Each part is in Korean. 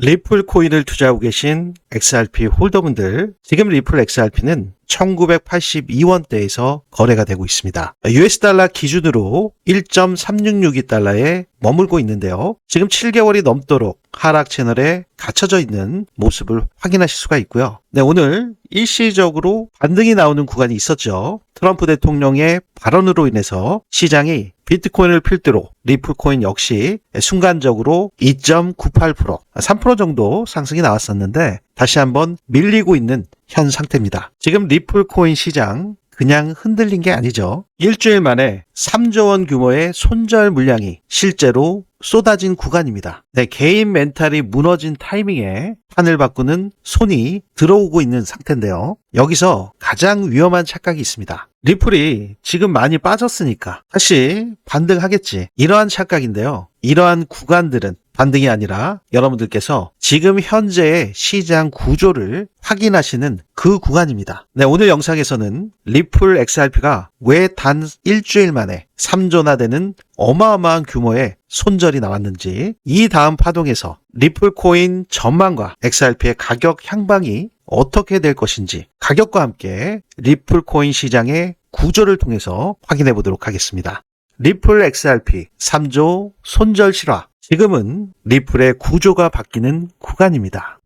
리플 코인을 투자하고 계신 XRP 홀더분들, 지금 리플 XRP는 1982원대에서 거래가 되고 있습니다. US 달러 기준으로 1.3662달러에 머물고 있는데요. 지금 7개월이 넘도록 하락 채널에 갇혀져 있는 모습을 확인하실 수가 있고요. 네, 오늘 일시적으로 반등이 나오는 구간이 있었죠. 트럼프 대통령의 발언으로 인해서 시장이 비트코인을 필두로 리플코인 역시 순간적으로 2.98%, 3% 정도 상승이 나왔었는데 다시 한번 밀리고 있는 현 상태입니다. 지금 리플코인 시장 그냥 흔들린 게 아니죠. 일주일 만에 3조 원 규모의 손절 물량이 실제로 쏟아진 구간입니다. 네, 개인 멘탈이 무너진 타이밍에 판을 바꾸는 손이 들어오고 있는 상태인데요. 여기서 가장 위험한 착각이 있습니다. 리플이 지금 많이 빠졌으니까 다시 반등하겠지. 이러한 착각인데요. 이러한 구간들은 반등이 아니라 여러분들께서 지금 현재의 시장 구조를 확인하시는 그 구간입니다. 네, 오늘 영상에서는 리플 XRP가 왜 단 일주일 만에 3조나 되는 어마어마한 규모의 손절이 나왔는지, 이 다음 파동에서 리플 코인 전망과 XRP의 가격 향방이 어떻게 될 것인지 가격과 함께 리플 코인 시장의 구조를 통해서 확인해 보도록 하겠습니다. 리플 XRP 3조 손절 실화. 지금은 리플의 구조가 바뀌는 구간입니다.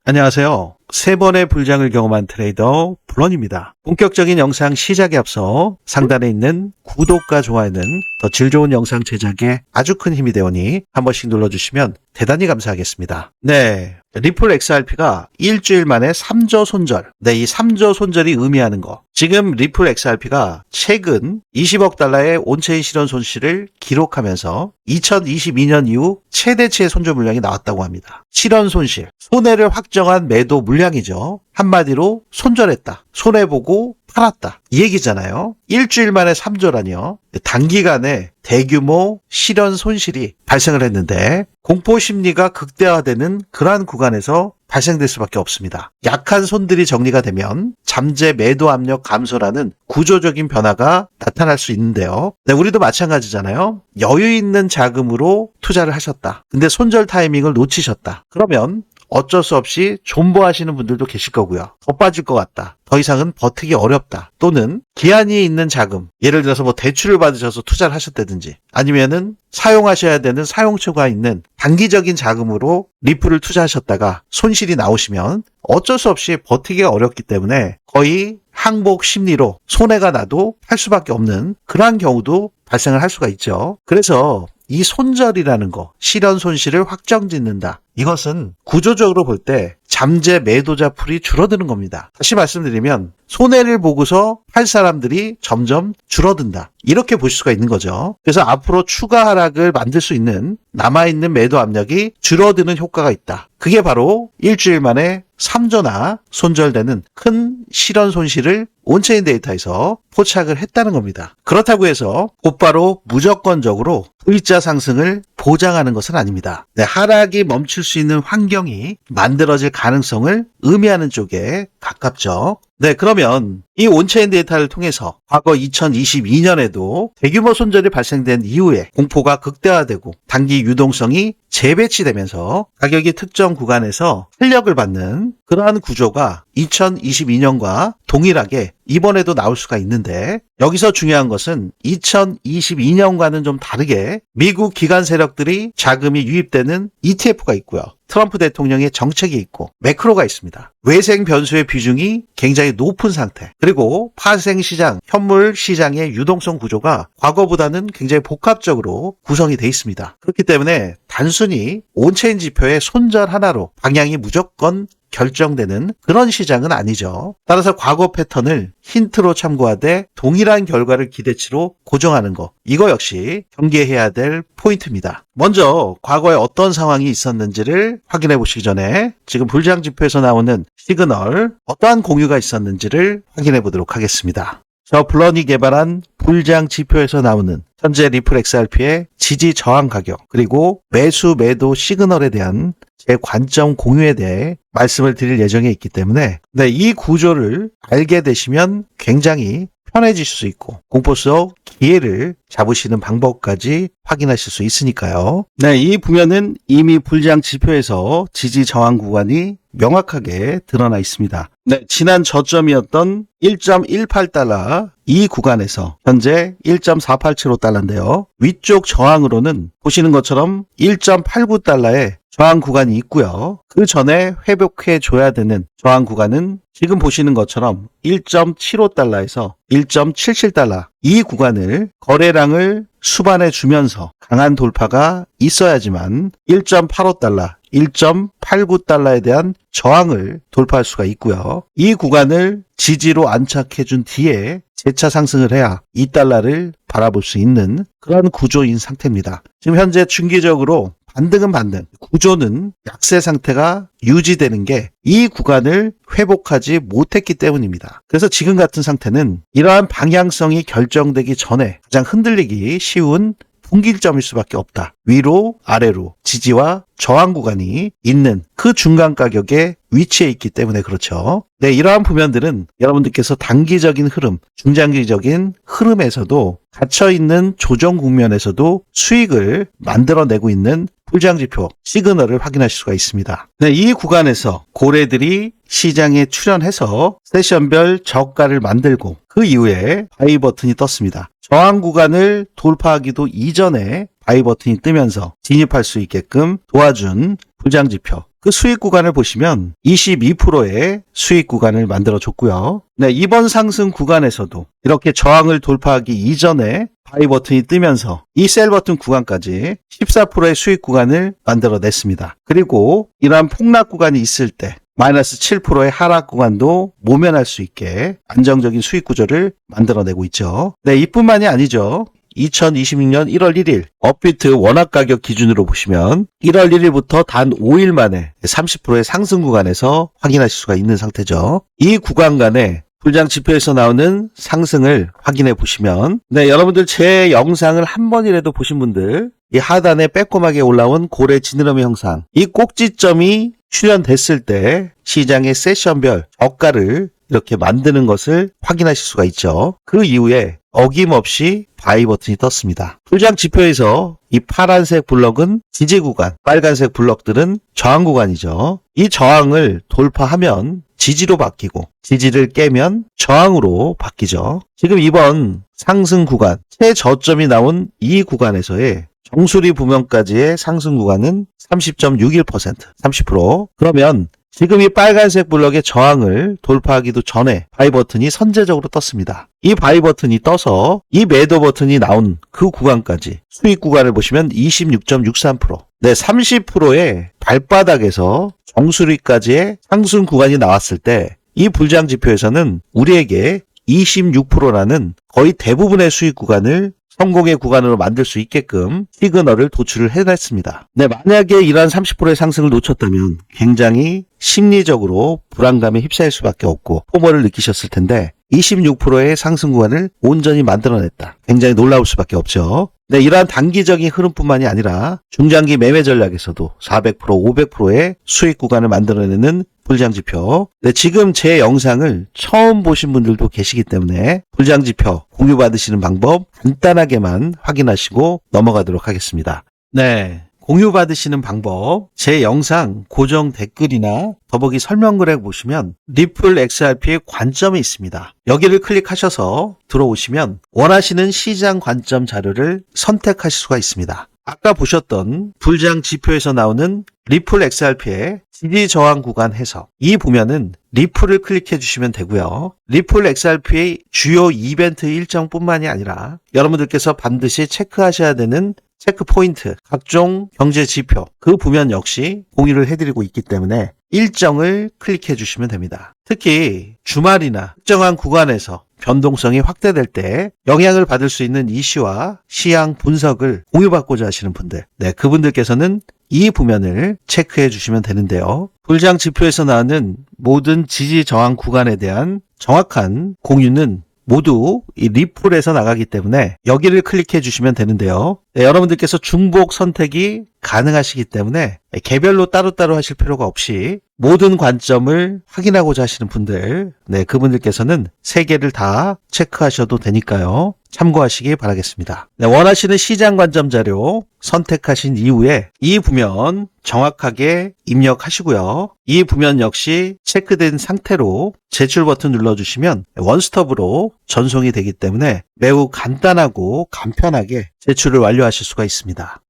안녕하세요. 3번의 불장을 경험한 트레이더 블런입니다. 본격적인 영상 시작에 앞서 상단에 있는 구독과 좋아요는 더 질 좋은 영상 제작에 아주 큰 힘이 되오니 한 번씩 눌러주시면 대단히 감사하겠습니다. 네, 리플 XRP가 일주일 만에 3조 손절. 네, 이 3조 손절이 의미하는 거. 지금 리플 XRP가 최근 20억 달러의 온체인 실현 손실을 기록하면서 2022년 이후 최대치의 손절 물량이 나왔다고 합니다. 실현 손실, 손해를 확정한 매도 물량이죠. 한마디로 손절했다. 손해보고 팔았다. 이 얘기잖아요. 일주일 만에 3조라니요. 단기간에 대규모 실현 손실이 발생을 했는데 공포 심리가 극대화되는 그러한 구간에서 발생될 수밖에 없습니다. 약한 손들이 정리가 되면 잠재 매도 압력 감소라는 구조적인 변화가 나타날 수 있는데요. 네, 우리도 마찬가지잖아요. 여유 있는 자금으로 투자를 하셨다. 근데 손절 타이밍을 놓치셨다. 그러면 어쩔 수 없이 존버하시는 분들도 계실 거고요. 더 빠질 것 같다. 더 이상은 버티기 어렵다. 또는 기한이 있는 자금, 예를 들어서 뭐 대출을 받으셔서 투자를 하셨다든지, 아니면은 사용하셔야 되는 사용처가 있는 단기적인 자금으로 리플을 투자하셨다가 손실이 나오시면 어쩔 수 없이 버티기가 어렵기 때문에 거의 항복 심리로 손해가 나도 팔 수밖에 없는 그러한 경우도 발생을 할 수가 있죠. 그래서 이 손절이라는 거, 실현 손실을 확정짓는다. 이것은 구조적으로 볼 때 잠재 매도자 풀이 줄어드는 겁니다. 다시 말씀드리면 손해를 보고서 팔 사람들이 점점 줄어든다. 이렇게 보실 수가 있는 거죠. 그래서 앞으로 추가 하락을 만들 수 있는 남아있는 매도 압력이 줄어드는 효과가 있다. 그게 바로 일주일 만에 3조나 손절되는 큰 실현 손실을 온체인 데이터에서 포착을 했다는 겁니다. 그렇다고 해서 곧바로 무조건적으로 V자 상승을 보장하는 것은 아닙니다. 네, 하락이 멈출 수 있는 환경이 만들어질 가능성을 의미하는 쪽에 가깝죠. 네, 그러면 이 온체인 데이터를 통해서 과거 2022년에도 대규모 손절이 발생된 이후에 공포가 극대화되고 단기 유동성이 재배치되면서 가격이 특정 구간에서 탄력을 받는 그러한 구조가 2022년과 동일하게 이번에도 나올 수가 있는데, 여기서 중요한 것은 2022년과는 좀 다르게 미국 기관 세력들이 자금이 유입되는 ETF가 있고요. 트럼프 대통령의 정책이 있고 매크로가 있습니다. 외생 변수의 비중이 굉장히 높은 상태, 그리고 파생 시장, 현물 시장의 유동성 구조가 과거보다는 굉장히 복합적으로 구성이 돼 있습니다. 그렇기 때문에 단순히 온체인 지표의 손절 하나로 방향이 무조건 결정되는 그런 시장은 아니죠. 따라서 과거 패턴을 힌트로 참고하되 동일한 결과를 기대치로 고정하는 거, 이거 역시 경계해야 될 포인트입니다. 먼저 과거에 어떤 상황이 있었는지를 확인해 보시기 전에 지금 불장 지표에서 나오는 시그널, 어떠한 공유가 있었는지를 확인해 보도록 하겠습니다. 저 블런이 개발한 불장 지표에서 나오는 현재 리플 XRP의 지지 저항 가격, 그리고 매수 매도 시그널에 대한 제 관점 공유에 대해 말씀을 드릴 예정에 있기 때문에 이 구조를 알게 되시면 굉장히 편해지실 수 있고 공포 속 기회를 잡으시는 방법까지 확인하실 수 있으니까요. 네, 이 부면은 이미 불량 지표에서 지지 저항 구간이 명확하게 드러나 있습니다. 네, 지난 저점이었던 1.18달러 이 구간에서 현재 1.487달러인데요. 위쪽 저항으로는 보시는 것처럼 1.89달러의 저항 구간이 있고요. 그 전에 회복해 줘야 되는 저항 구간은 지금 보시는 것처럼 1.75달러에서 1.77달러 이 구간을 거래량을 수반해 주면서 강한 돌파가 있어야지만 1.85달러, 1.89달러에 대한 저항을 돌파할 수가 있고요. 이 구간을 지지로 안착해 준 뒤에 재차 상승을 해야 2달러를 바라볼 수 있는 그런 구조인 상태입니다. 지금 현재 중기적으로 반등은 반등, 구조는 약세 상태가 유지되는 게 이 구간을 회복하지 못했기 때문입니다. 그래서 지금 같은 상태는 이러한 방향성이 결정되기 전에 가장 흔들리기 쉬운 분기점일 수밖에 없다. 위로 아래로 지지와 저항 구간이 있는 그 중간 가격에 위치해 있기 때문에 그렇죠. 네, 이러한 부면들은 여러분들께서 단기적인 흐름, 중장기적인 흐름에서도 갇혀있는 조정 국면에서도 수익을 만들어내고 있는 불장지표 시그널을 확인하실 수가 있습니다. 네, 이 구간에서 고래들이 시장에 출현해서 세션별 저가를 만들고 그 이후에 바이 버튼이 떴습니다. 저항 구간을 돌파하기도 이전에 바이 버튼이 뜨면서 진입할 수 있게끔 도와준 불장지표. 그 수익 구간을 보시면 22%의 수익 구간을 만들어줬고요. 네, 이번 상승 구간에서도 이렇게 저항을 돌파하기 이전에 바이 버튼이 뜨면서 이 셀 버튼 구간까지 14%의 수익 구간을 만들어냈습니다. 그리고 이러한 폭락 구간이 있을 때 마이너스 7%의 하락 구간도 모면할 수 있게 안정적인 수익 구조를 만들어내고 있죠. 네, 이뿐만이 아니죠. 2026년 1월 1일 업비트 원화 가격 기준으로 보시면 1월 1일부터 단 5일 만에 30%의 상승 구간에서 확인하실 수가 있는 상태죠. 이 구간 간에 불장 지표에서 나오는 상승을 확인해 보시면 네, 여러분들 제 영상을 한 번이라도 보신 분들 이 하단에 빼꼼하게 올라온 고래 지느러미 형상 이 꼭지점이 출현됐을 때 시장의 세션별 저가를 이렇게 만드는 것을 확인하실 수가 있죠. 그 이후에 어김없이 바이 버튼이 떴습니다. 불장 지표에서 이 파란색 블럭은 지지 구간, 빨간색 블럭들은 저항 구간이죠. 이 저항을 돌파하면 지지로 바뀌고 지지를 깨면 저항으로 바뀌죠. 지금 이번 상승 구간, 최저점이 나온 이 구간에서의 정수리 부면까지의 상승 구간은 30.61%, 30%. 그러면 지금 이 빨간색 블럭의 저항을 돌파하기도 전에 바이 버튼이 선제적으로 떴습니다. 이 바이 버튼이 떠서 이 매도 버튼이 나온 그 구간까지 수익 구간을 보시면 26.63%. 네, 30%의 발바닥에서 정수리까지의 상승 구간이 나왔을 때 이 불장 지표에서는 우리에게 26%라는 거의 대부분의 수익 구간을 성공의 구간으로 만들 수 있게끔 시그널을 도출을 해냈습니다. 네, 만약에 이러한 30%의 상승을 놓쳤다면 굉장히 심리적으로 불안감에 휩싸일 수밖에 없고 포모를 느끼셨을 텐데 26%의 상승 구간을 온전히 만들어냈다. 굉장히 놀라울 수밖에 없죠. 네, 이러한 단기적인 흐름뿐만이 아니라 중장기 매매 전략에서도 400%, 500%의 수익 구간을 만들어내는 불장지표. 네, 지금 제 영상을 처음 보신 분들도 계시기 때문에 불장지표 공유받으시는 방법 간단하게만 확인하시고 넘어가도록 하겠습니다. 네, 공유받으시는 방법 제 영상 고정 댓글이나 더보기 설명글에 보시면 리플 XRP의 관점이 있습니다. 여기를 클릭하셔서 들어오시면 원하시는 시장 관점 자료를 선택하실 수가 있습니다. 아까 보셨던 불장 지표에서 나오는 리플 XRP의 지지 저항 구간 해석 이 보면은 리플을 클릭해 주시면 되고요. 리플 XRP의 주요 이벤트 일정뿐만이 아니라 여러분들께서 반드시 체크하셔야 되는 체크 포인트, 각종 경제 지표 그 부면 역시 공유를 해드리고 있기 때문에 일정을 클릭해 주시면 됩니다. 특히 주말이나 특정한 구간에서 변동성이 확대될 때 영향을 받을 수 있는 이슈와 시향 분석을 공유받고자 하시는 분들, 네, 그분들께서는 이 부면을 체크해 주시면 되는데요. 불장 지표에서 나오는 모든 지지 저항 구간에 대한 정확한 공유는 모두 이 리플에서 나가기 때문에 여기를 클릭해 주시면 되는데요. 네, 여러분들께서 중복 선택이 가능하시기 때문에 개별로 따로따로 하실 필요가 없이 모든 관점을 확인하고자 하시는 분들, 그분들께서는 3개를 다 체크하셔도 되니까요. 참고하시기 바라겠습니다. 원하시는 시장 관점 자료 선택하신 이후에 이 부면 정확하게 입력하시고요. 이 부면 역시 체크된 상태로 제출 버튼 눌러주시면 원스톱으로 전송이 되기 때문에 매우 간단하고 간편하게 제출을 완료하실 수가 있습니다.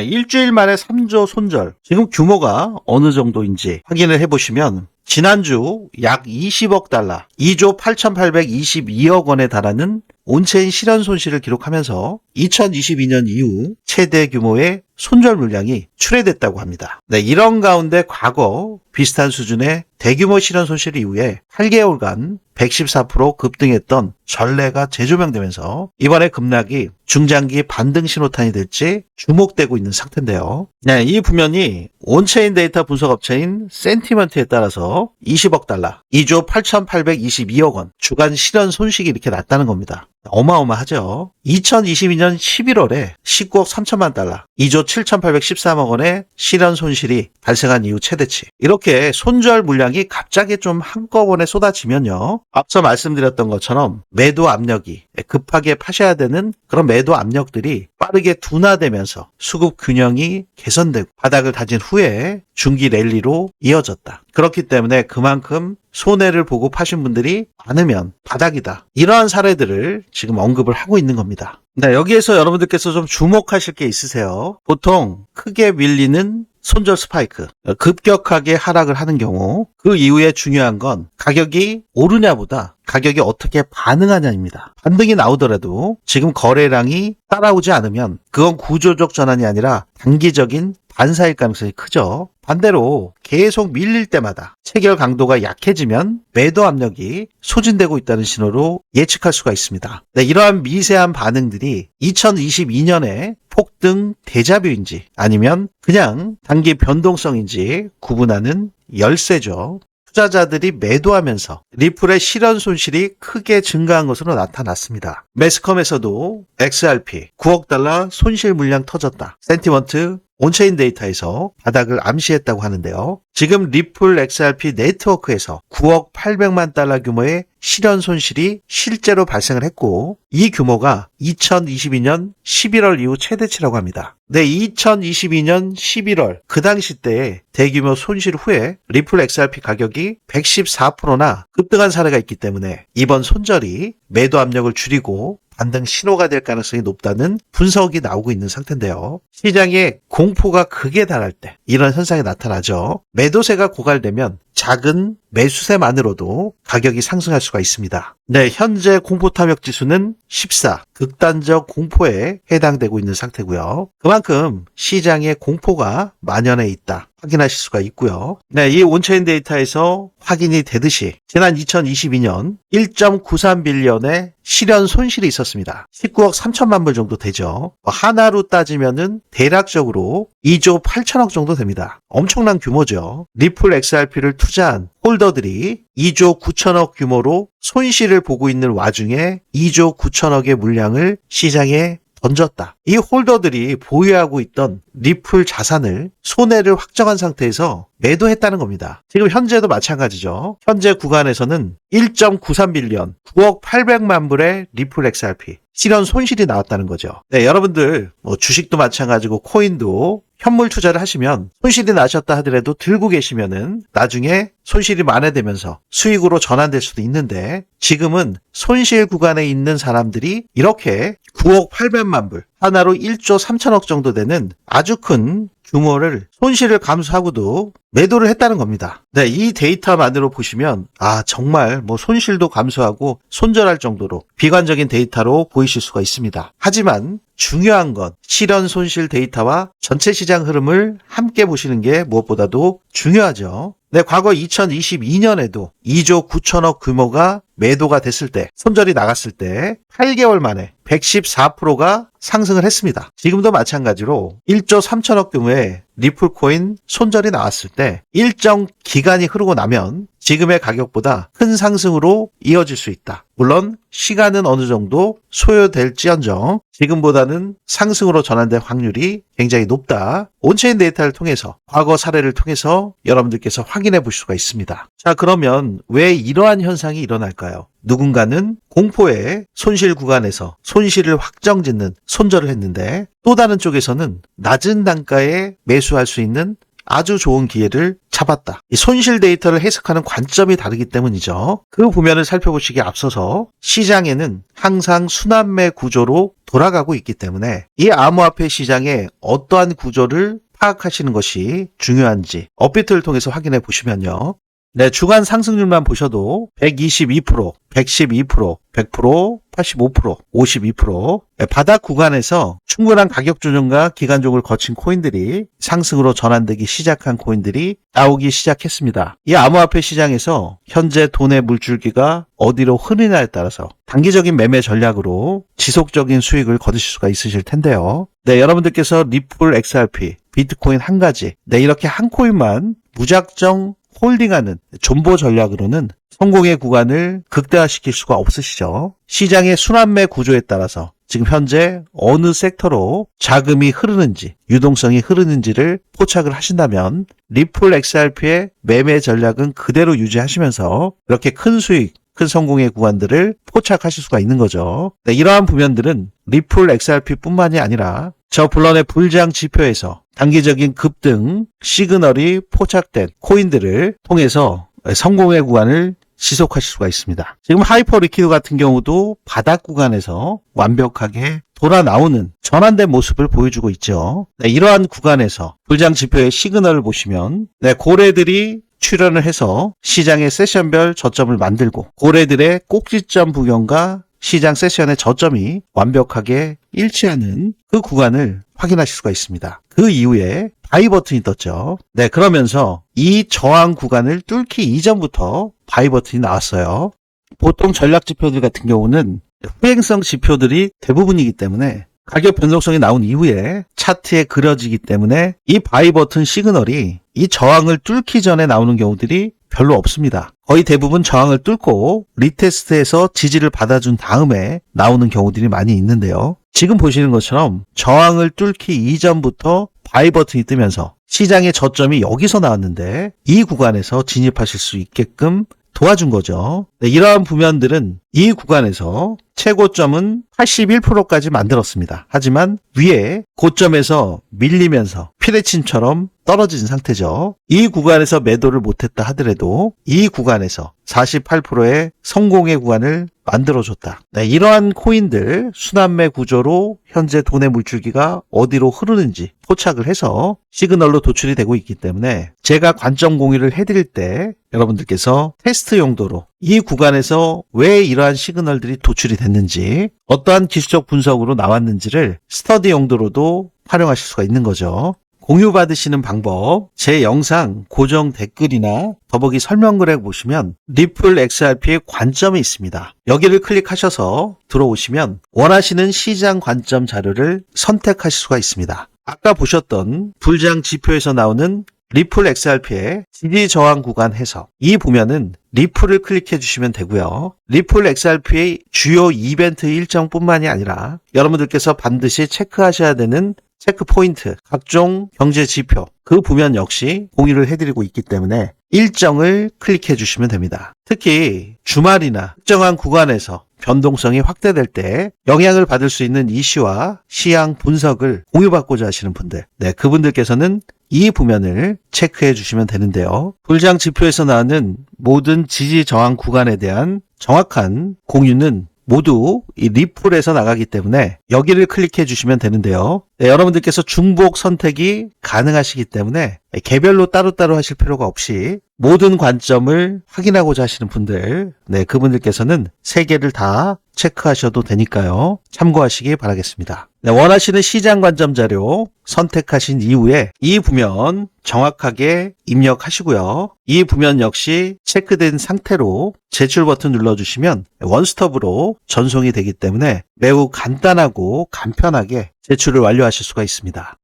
일주일 만에 3조 손절. 지금 규모가 어느 정도인지 확인을 해보시면 지난주 약 20억 달러, 2조 8,822억 원에 달하는 온체인 실현 손실을 기록하면서 2022년 이후 최대 규모의 손절 물량이 출회됐다고 합니다. 이런 가운데 과거 비슷한 수준의 대규모 실현 손실 이후에 8개월간 114% 급등했던 전례가 재조명되면서 이번에 급락이 중장기 반등 신호탄이 될지 주목되고 있는 상태인데요. 이 부면이 온체인 데이터 분석 업체인 센티먼트에 따라서 20억 달러, 2조 8,822억 원 주간 실현 손실이 이렇게 났다는 겁니다. 어마어마하죠. 2022년 11월에 19억 3천만 달러, 2조 7,813억 원의 실현 손실이 발생한 이후 최대치. 이렇게 손절 물량이 갑자기 좀 한꺼번에 쏟아지면요. 앞서 말씀드렸던 것처럼 매도 압력이 급하게 파셔야 되는 그런 매도 압력들이 빠르게 둔화되면서 수급 균형이 개선되고 바닥을 다진 후에 중기 랠리로 이어졌다. 그렇기 때문에 그만큼 손해를 보고 파신 분들이 많으면 바닥이다. 이러한 사례들을 지금 언급을 하고 있는 겁니다. 여기에서 여러분들께서 좀 주목하실 게 있으세요. 보통 크게 밀리는 손절 스파이크, 급격하게 하락을 하는 경우 그 이후에 중요한 건 가격이 오르냐보다 가격이 어떻게 반응하냐입니다. 반등이 나오더라도 지금 거래량이 따라오지 않으면 그건 구조적 전환이 아니라 단기적인 반사일 가능성이 크죠. 반대로 계속 밀릴 때마다 체결 강도가 약해지면 매도 압력이 소진되고 있다는 신호로 예측할 수가 있습니다. 이러한 미세한 반응들이 2022년에 폭등 데자뷰인지 아니면 그냥 단기 변동성인지 구분하는 열쇠죠. 투자자들이 매도하면서 리플의 실현 손실이 크게 증가한 것으로 나타났습니다. 매스컴에서도 XRP 9억 달러 손실 물량 터졌다. 센티먼트 온체인 데이터에서 바닥을 암시했다고 하는데요. 지금 리플 XRP 네트워크에서 9억 800만 달러 규모의 실현 손실이 실제로 발생을 했고 이 규모가 2022년 11월 이후 최대치라고 합니다. 2022년 11월 그 당시 때의 대규모 손실 후에 리플 XRP 가격이 114%나 급등한 사례가 있기 때문에 이번 손절이 매도 압력을 줄이고 반등 신호가 될 가능성이 높다는 분석이 나오고 있는 상태인데요. 시장에 공포가 극에 달할 때 이런 현상이 나타나죠. 매도세가 고갈되면 작은 매수세만으로도 가격이 상승할 수가 있습니다. 현재 공포탐욕 지수는 14, 극단적 공포에 해당되고 있는 상태고요. 그만큼 시장에 공포가 만연해 있다 확인하실 수가 있고요. 이 온체인 데이터에서 확인이 되듯이 지난 2022년 1.93빌리언의 실현 손실이 있었습니다. 19억 3천만 불 정도 되죠. 하나로 따지면은 대략적으로 2조 8천억 정도 됩니다. 엄청난 규모죠. 리플 XRP를 투자한 홀더들이 2조 9천억 규모로 손실을 보고 있는 와중에 2조 9천억의 물량을 시장에 던졌다. 이 홀더들이 보유하고 있던 리플 자산을 손해를 확정한 상태에서 매도했다는 겁니다. 지금 현재도 마찬가지죠. 현재 구간에서는 1.93빌리언, 9억 800만 불의 리플 XRP 실현 손실이 나왔다는 거죠. 여러분들 주식도 마찬가지고 코인도 현물 투자를 하시면 손실이 나셨다 하더라도 들고 계시면은 나중에 손실이 만회되면서 수익으로 전환될 수도 있는데 지금은 손실 구간에 있는 사람들이 이렇게 9억 800만 불 하나로 1조 3천억 정도 되는 아주 큰 규모를 손실을 감수하고도 매도를 했다는 겁니다. 이 데이터만으로 보시면 정말 손실도 감수하고 손절할 정도로 비관적인 데이터로 보이실 수가 있습니다. 하지만 중요한 건 실현 손실 데이터와 전체 시장 흐름을 함께 보시는 게 무엇보다도 중요하죠. 과거 2022년에도 2조 9천억 규모가 매도가 됐을 때, 손절이 나갔을 때 8개월 만에 114%가 상승을 했습니다. 지금도 마찬가지로 1조 3천억 규모의 리플 코인 손절이 나왔을 때 일정 기간이 흐르고 나면 지금의 가격보다 큰 상승으로 이어질 수 있다. 물론 시간은 어느 정도 소요될지언정 지금보다는 상승으로 전환될 확률이 굉장히 높다. 온체인 데이터를 통해서 과거 사례를 통해서 여러분들께서 확인해 볼 수가 있습니다. 자, 그러면 왜 이러한 현상이 일어날까요? 누군가는 공포의 손실 구간에서 손실을 확정짓는 손절을 했는데 또 다른 쪽에서는 낮은 단가에 매수할 수 있는 아주 좋은 기회를 잡았다. 이 손실 데이터를 해석하는 관점이 다르기 때문이죠. 그 부면을 살펴보시기에 앞서서 시장에는 항상 순환매 구조로 돌아가고 있기 때문에 이 암호화폐 시장의 어떠한 구조를 파악하시는 것이 중요한지 업비트를 통해서 확인해 보시면요. 네, 주간 상승률만 보셔도 122%, 112%, 100%, 85%, 52%. 바닥 구간에서 충분한 가격 조정과 기간종을 거친 코인들이 상승으로 전환되기 시작한 코인들이 나오기 시작했습니다. 이 암호화폐 시장에서 현재 돈의 물줄기가 어디로 흐르냐에 따라서 단기적인 매매 전략으로 지속적인 수익을 거두실 수가 있으실 텐데요. 네, 여러분들께서 리플 XRP, 비트코인 한 가지, 네, 이렇게 한 코인만 무작정 홀딩하는 존버 전략으로는 성공의 구간을 극대화시킬 수가 없으시죠. 시장의 순환매 구조에 따라서 지금 현재 어느 섹터로 자금이 흐르는지, 유동성이 흐르는지를 포착을 하신다면 리플 XRP의 매매 전략은 그대로 유지하시면서 이렇게 큰 수익, 큰 성공의 구간들을 포착하실 수가 있는 거죠. 네, 이러한 부면들은 리플 XRP뿐만이 아니라 저 블런의 불장 지표에서 단기적인 급등 시그널이 포착된 코인들을 통해서 성공의 구간을 지속하실 수가 있습니다. 지금 하이퍼 리퀴드 같은 경우도 바닥 구간에서 완벽하게 돌아 나오는 전환된 모습을 보여주고 있죠. 네, 이러한 구간에서 불장 지표의 시그널을 보시면 고래들이 출현을 해서 시장의 세션별 저점을 만들고 고래들의 꼭지점 부경과 시장 세션의 저점이 완벽하게 일치하는 그 구간을 확인하실 수가 있습니다. 그 이후에 바이 버튼이 떴죠. 네, 그러면서 이 저항 구간을 뚫기 이전부터 바이 버튼이 나왔어요. 보통 전략 지표들 같은 경우는 후행성 지표들이 대부분이기 때문에 가격 변동성이 나온 이후에 차트에 그려지기 때문에 이 바이 버튼 시그널이 이 저항을 뚫기 전에 나오는 경우들이 별로 없습니다. 거의 대부분 저항을 뚫고 리테스트해서 지지를 받아준 다음에 나오는 경우들이 많이 있는데요. 지금 보시는 것처럼 저항을 뚫기 이전부터 바이 버튼이 뜨면서 시장의 저점이 여기서 나왔는데 이 구간에서 진입하실 수 있게끔 도와준 거죠. 네, 이러한 부면들은 이 구간에서 최고점은 81%까지 만들었습니다. 하지만 위에 고점에서 밀리면서 피레침처럼 떨어진 상태죠. 이 구간에서 매도를 못했다 하더라도 이 구간에서 48%의 성공의 구간을 만들어줬다. 네, 이러한 코인들 순환매 구조로 현재 돈의 물줄기가 어디로 흐르는지 포착을 해서 시그널로 도출이 되고 있기 때문에 제가 관점 공유를 해드릴 때 여러분들께서 테스트 용도로 이 구간에서 왜 이러한 시그널들이 도출이 됐는지 어떠한 기술적 분석으로 나왔는지를 스터디 용도로도 활용하실 수가 있는 거죠. 공유받으시는 방법, 제 영상 고정 댓글이나 더보기 설명글에 보시면 리플 XRP의 관점이 있습니다. 여기를 클릭하셔서 들어오시면 원하시는 시장 관점 자료를 선택하실 수가 있습니다. 아까 보셨던 불장 지표에서 나오는 리플 XRP의 지지 저항 구간 해석, 이 보면은 리플을 클릭해 주시면 되고요. 리플 XRP의 주요 이벤트 일정뿐만이 아니라 여러분들께서 반드시 체크하셔야 되는 체크 포인트, 각종 경제 지표, 그 부면 역시 공유를 해드리고 있기 때문에 일정을 클릭해 주시면 됩니다. 특히 주말이나 특정한 구간에서 변동성이 확대될 때 영향을 받을 수 있는 이슈와 시향 분석을 공유받고자 하시는 분들, 그분들께서는 이 부면을 체크해 주시면 되는데요. 불장 지표에서 나오는 모든 지지 저항 구간에 대한 정확한 공유는 모두 이 리플에서 나가기 때문에 여기를 클릭해 주시면 되는데요. 여러분들께서 중복 선택이 가능하시기 때문에 개별로 따로따로 하실 필요가 없이 모든 관점을 확인하고자 하시는 분들, 그분들께서는 3개를 다 체크하셔도 되니까요. 참고하시기 바라겠습니다. 원하시는 시장 관점 자료 선택하신 이후에 이 부면 정확하게 입력하시고요. 이 부면 역시 체크된 상태로 제출 버튼 눌러주시면 원스톱으로 전송이 되기 때문에 매우 간단하고 간편하게 제출을 완료하실 수가 있습니다.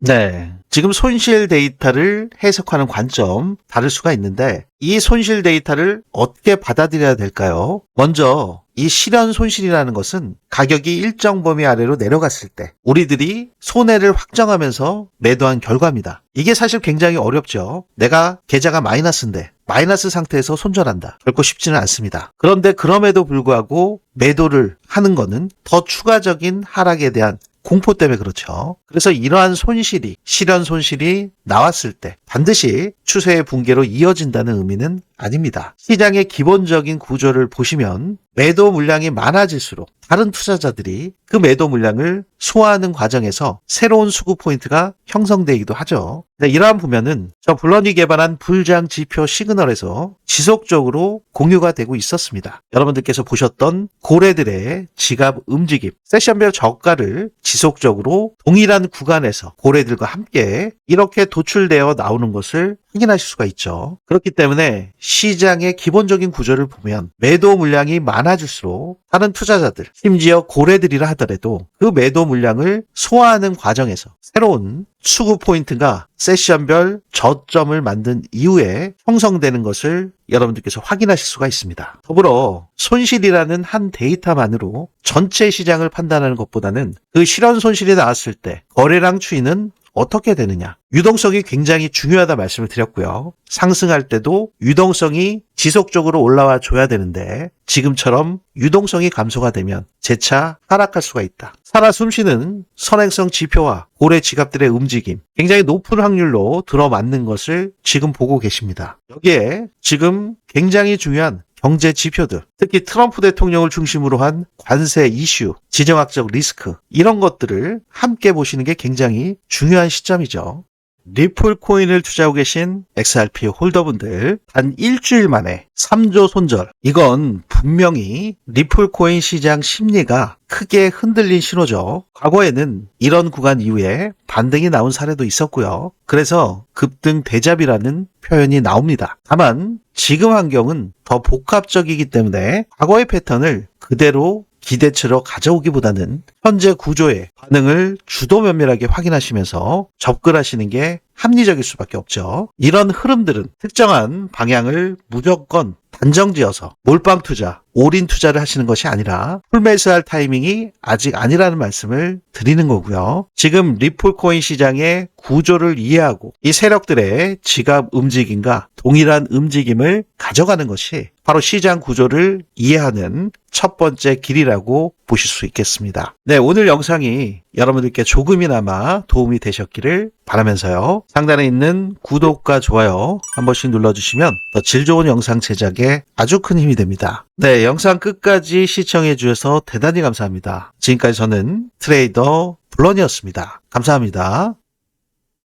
네. 지금 손실 데이터를 해석하는 관점 다를 수가 있는데 이 손실 데이터를 어떻게 받아들여야 될까요? 먼저 이 실현 손실이라는 것은 가격이 일정 범위 아래로 내려갔을 때 우리들이 손해를 확정하면서 매도한 결과입니다. 이게 사실 굉장히 어렵죠. 내가 계좌가 마이너스인데 마이너스 상태에서 손절한다. 결코 쉽지는 않습니다. 그런데 그럼에도 불구하고 매도를 하는 거는 더 추가적인 하락에 대한 공포 때문에 그렇죠. 그래서 이러한 손실이, 실현 손실이 나왔을 때 반드시 추세의 붕괴로 이어진다는 의미는 아닙니다. 시장의 기본적인 구조를 보시면 매도 물량이 많아질수록 다른 투자자들이 그 매도 물량을 소화하는 과정에서 새로운 수급 포인트가 형성되기도 하죠. 이러한 보면은 저 블런이 개발한 불장 지표 시그널에서 지속적으로 공유가 되고 있었습니다. 여러분들께서 보셨던 고래들의 지갑 움직임, 세션별 저가를 지속적으로 동일한 구간에서 고래들과 함께 이렇게 도출되어 나오는 것을 확인하실 수가 있죠. 그렇기 때문에 시장의 기본적인 구조를 보면 매도 물량이 많아질수록 다른 투자자들, 심지어 고래들이라 하더라도 그 매도 물량을 소화하는 과정에서 새로운 수급 포인트가 세션별 저점을 만든 이후에 형성되는 것을 여러분들께서 확인하실 수가 있습니다. 더불어 손실이라는 한 데이터만으로 전체 시장을 판단하는 것보다는 그 실현 손실이 나왔을 때 거래량 추이는 어떻게 되느냐. 유동성이 굉장히 중요하다 말씀을 드렸고요. 상승할 때도 유동성이 지속적으로 올라와 줘야 되는데 지금처럼 유동성이 감소가 되면 재차 하락할 수가 있다. 살아 숨쉬는 선행성 지표와 고래 지갑들의 움직임 굉장히 높은 확률로 들어맞는 것을 지금 보고 계십니다. 여기에 지금 굉장히 중요한 경제 지표들, 특히 트럼프 대통령을 중심으로 한 관세 이슈, 지정학적 리스크 이런 것들을 함께 보시는 게 굉장히 중요한 시점이죠. 리플 코인을 투자하고 계신 XRP 홀더분들 단 일주일 만에 3조 손절. 이건 분명히 리플 코인 시장 심리가 크게 흔들린 신호죠. 과거에는 이런 구간 이후에 반등이 나온 사례도 있었고요. 그래서 급등 대잡이라는 표현이 나옵니다. 다만 지금 환경은 더 복합적이기 때문에 과거의 패턴을 그대로 기대치로 가져오기보다는 현재 구조의 반응을 주도 면밀하게 확인하시면서 접근하시는 게 합리적일 수밖에 없죠. 이런 흐름들은 특정한 방향을 무조건 단정지어서 몰빵 투자, 올인 투자를 하시는 것이 아니라 풀매수할 타이밍이 아직 아니라는 말씀을 드리는 거고요. 지금 리플코인 시장의 구조를 이해하고 이 세력들의 지갑 움직임과 동일한 움직임을 가져가는 것이 바로 시장 구조를 이해하는 첫 번째 길이라고 보실 수 있겠습니다. 네, 오늘 영상이 여러분들께 조금이나마 도움이 되셨기를 바라면서요. 상단에 있는 구독과 좋아요 한 번씩 눌러주시면 더 질 좋은 영상 제작에 아주 큰 힘이 됩니다. 네, 영상 끝까지 시청해 주셔서 대단히 감사합니다. 지금까지 저는 트레이더 블런이었습니다. 감사합니다.